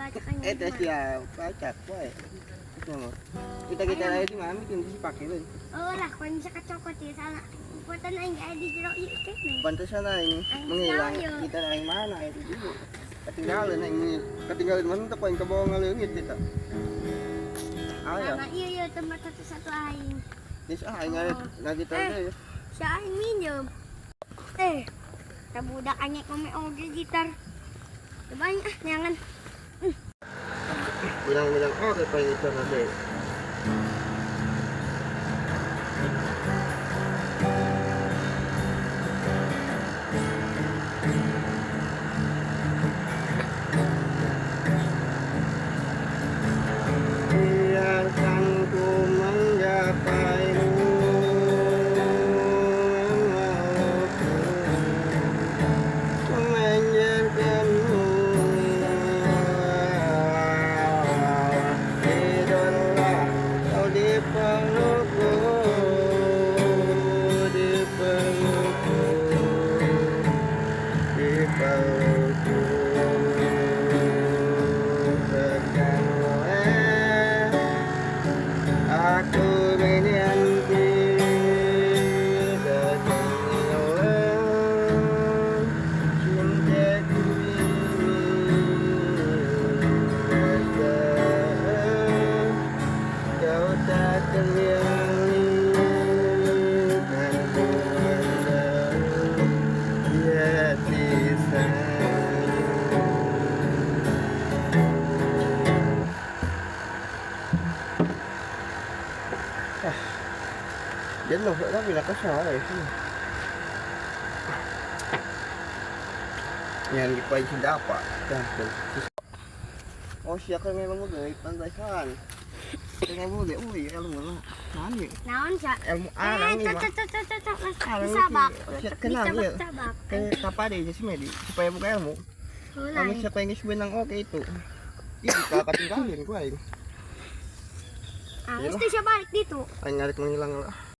baca kan. Itu siap, baca boy. Kita lagi di mana itu dipakai loh. Oh lah, kalau bisa kacokot ya sana. Buatan aing ada di jero ieu teh. Pantesan aing menghilang. Kita aing mana itu dulu. Ketinggalan aing ketinggalan mantep aing ke bawah ngaleungit kita. Ayo. Nah, iya tempat satu-satu aing. Yes aing ngaji tadi. Si aing minjem. Budak anyek ngomel oge gitar. Banyak jangan. Bilang oke pengen itu nanti. Biarkan ku menggapaimu. Đến lục vậy đó vì là có sò này Yan quay trên đá quả. Oh siapa yang memang udah pantai kan? Dengan bu dia ui ilmu lah. Nani? Naon sa? Ilmu alang ni. Sabak. Kenal dia. Sabak. Apa dia sih Medi? Supaya buka ilmu. Kalau siapa yang sebenang oke itu. Ih, kakak tinggalin gua ini. Ah, mesti siya balik dito. Ay ngarik menghilang lah.